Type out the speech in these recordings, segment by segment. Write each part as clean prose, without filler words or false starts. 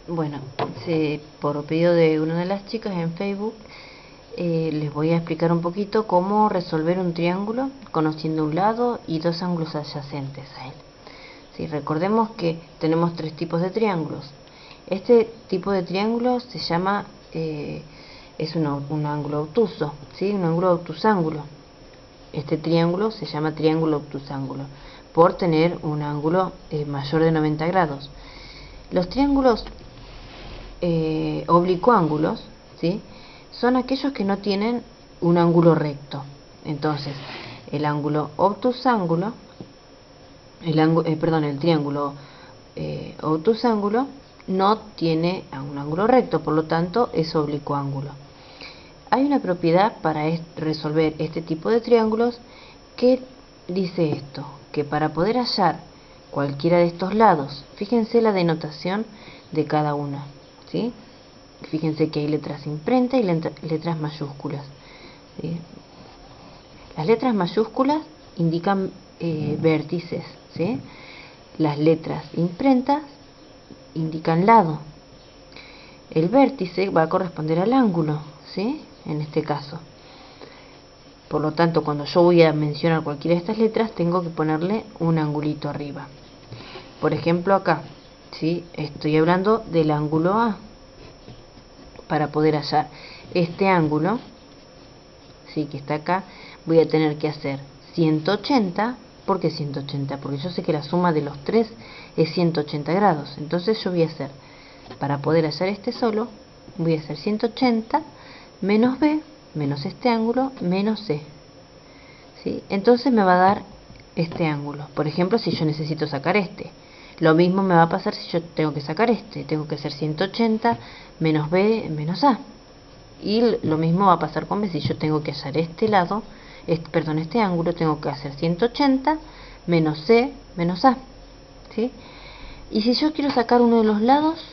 Bueno, por pedido de una de las chicas en Facebook, les voy a explicar un poquito cómo resolver un triángulo conociendo un lado y dos ángulos adyacentes a él. Sí, recordemos que tenemos tres tipos de triángulos. Este tipo de triángulo se llama, es un ángulo obtuso, ¿sí? Un ángulo obtusángulo. Este triángulo se llama triángulo obtusángulo por tener un ángulo mayor de 90 grados. Los triángulos oblicuángulos, ¿sí?, son aquellos que no tienen un ángulo recto. Entonces, el ángulo obtusángulo, el triángulo obtusángulo no tiene un ángulo recto, por lo tanto es oblicuángulo. Hay una propiedad para resolver este tipo de triángulos que dice esto, que para poder hallar cualquiera de estos lados, fíjense la denotación de cada una, ¿sí? Fíjense que hay letras imprenta y letras mayúsculas, ¿sí? Las letras mayúsculas indican vértices, ¿sí? Las letras imprentas indican lado. El vértice va a corresponder al ángulo, ¿sí?, en este caso. Por lo tanto, cuando yo voy a mencionar cualquiera de estas letras, tengo que ponerle un angulito arriba. Por ejemplo, acá, ¿sí?, estoy hablando del ángulo A. Para poder hallar este ángulo, ¿sí?, que está acá, voy a tener que hacer 180. ¿Por qué 180? Porque yo sé que la suma de los tres es 180 grados. Entonces yo voy a hacer, para poder hallar este solo, voy a hacer 180 menos B, menos este ángulo, menos C, ¿sí? Entonces me va a dar este ángulo. Por ejemplo, si yo necesito sacar este, lo mismo me va a pasar si yo tengo que sacar este. Tengo que hacer 180 menos B menos A. Y lo mismo va a pasar con B. Si yo tengo que hallar este lado, este ángulo, tengo que hacer 180 menos C menos A, ¿sí? Y si yo quiero sacar uno de los lados,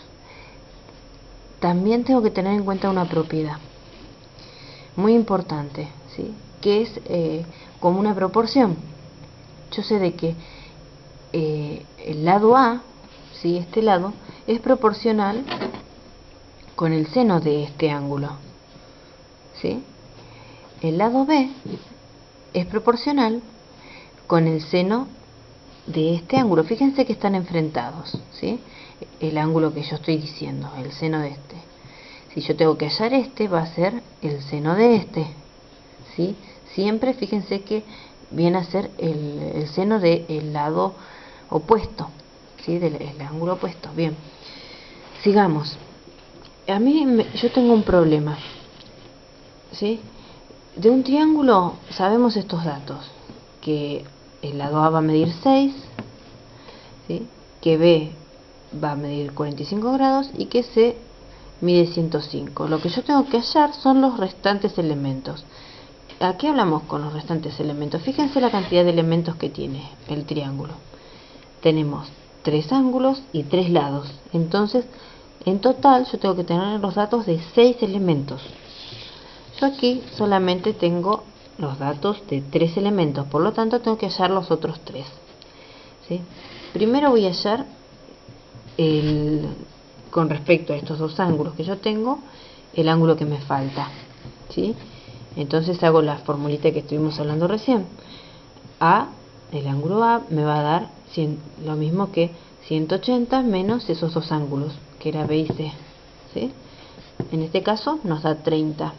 también tengo que tener en cuenta una propiedad muy importante, ¿sí?, que es como una proporción. Yo sé de que el lado A, ¿sí?, este lado, es proporcional con el seno de este ángulo, ¿sí? El lado B es proporcional con el seno de este ángulo. Fíjense que están enfrentados, ¿sí?, el ángulo que yo estoy diciendo, el seno de este. Si yo tengo que hallar este, va a ser el seno de este, ¿sí? Siempre fíjense que viene a ser el seno del lado opuesto, ¿sí?, del ángulo opuesto. Bien, sigamos. Yo tengo un problema, ¿sí? De un triángulo sabemos estos datos, que el lado A va a medir 6, ¿sí?, que B va a medir 45 grados y que C mide 105. Lo que yo tengo que hallar son los restantes elementos. ¿A qué hablamos con los restantes elementos? Fíjense la cantidad de elementos que tiene el triángulo. Tenemos 3 ángulos y 3 lados. Entonces, en total, yo tengo que tener los datos de 6 elementos. Yo aquí solamente tengo los datos de 3 elementos, por lo tanto tengo que hallar los otros 3, ¿sí? Primero voy a hallar con respecto a estos dos ángulos que yo tengo, el ángulo que me falta, ¿sí? Entonces hago la formulita que estuvimos hablando recién. El ángulo A me va a dar lo mismo que 180 menos esos dos ángulos, que era B y C, ¿sí? En este caso nos da 30.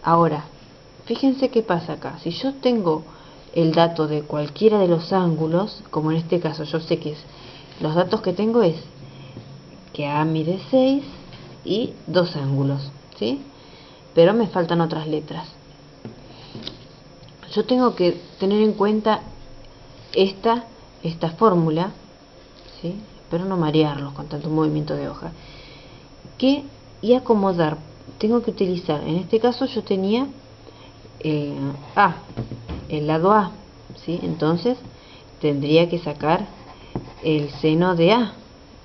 Ahora, fíjense qué pasa acá. Si yo tengo el dato de cualquiera de los ángulos, como en este caso yo sé que los datos que tengo es que A mide 6 y dos ángulos, ¿sí? Pero me faltan otras letras. Yo tengo que tener en cuenta esta fórmula, ¿sí? Espero no marearlos con tanto movimiento de hoja. Y acomodar. Tengo que utilizar, en este caso yo tenía el lado A, ¿sí? Entonces tendría que sacar el seno de A.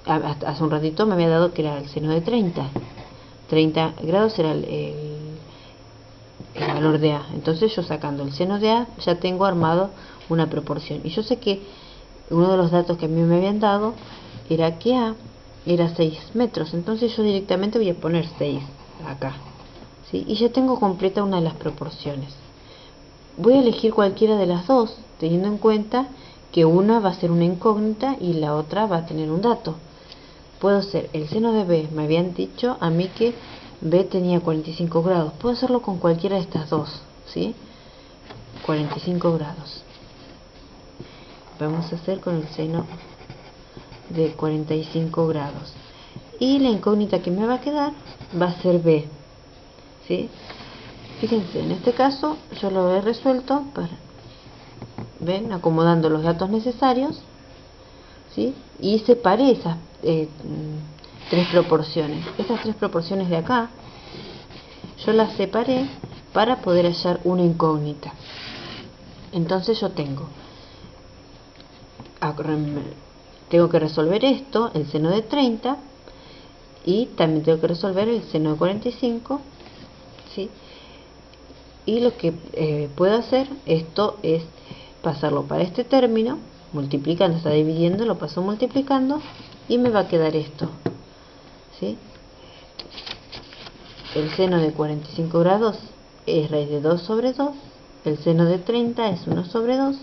Hace un ratito me había dado que era el seno de 30 grados era el valor de A. Entonces yo sacando el seno de A ya tengo armado una proporción. Y yo sé que uno de los datos que a mí me habían dado era que A era 6 metros, entonces yo directamente voy a poner 6 acá, ¿sí? Y ya tengo completa una de las proporciones. Voy a elegir cualquiera de las dos, teniendo en cuenta que una va a ser una incógnita y la otra va a tener un dato. Puedo hacer el seno de B, me habían dicho a mí que B tenía 45 grados, puedo hacerlo con cualquiera de estas dos, ¿sí? 45 grados. Vamos a hacer con el seno de 45 grados. Y la incógnita que me va a quedar va a ser B, ¿sí? Fíjense, en este caso yo lo he resuelto para, ven, acomodando los datos necesarios, ¿sí? Y separé esas tres proporciones. Estas tres proporciones de acá yo las separé para poder hallar una incógnita. Entonces yo tengo que resolver esto, el seno de 30, y también tengo que resolver el seno de 45, ¿sí? Y lo que puedo hacer esto es pasarlo para este término, multiplicando, está dividiendo, lo paso multiplicando y me va a quedar esto, ¿sí? El seno de 45 grados es raíz de 2 sobre 2, el seno de 30 es 1 sobre 2,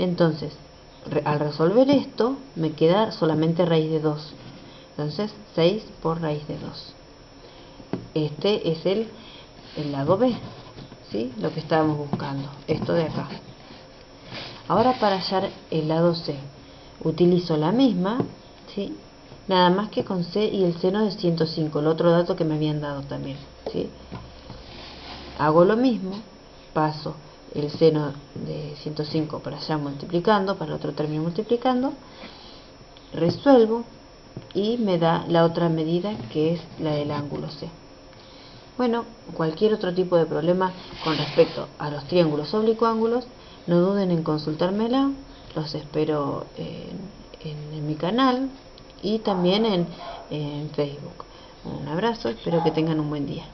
entonces al resolver esto me queda solamente raíz de 2, entonces 6 por raíz de 2. Este es el lado B, ¿sí? Lo que estábamos buscando, esto de acá. Ahora para hallar el lado C utilizo la misma, ¿sí? Nada más que con C y el seno de 105, el otro dato que me habían dado también, ¿sí? Hago lo mismo, paso el seno de 105 para allá multiplicando, para el otro término multiplicando, resuelvo y me da la otra medida que es la del ángulo C. Bueno, cualquier otro tipo de problema con respecto a los triángulos oblicuángulos, no duden en consultármela. Los espero en mi canal y también en Facebook. Un abrazo, espero que tengan un buen día.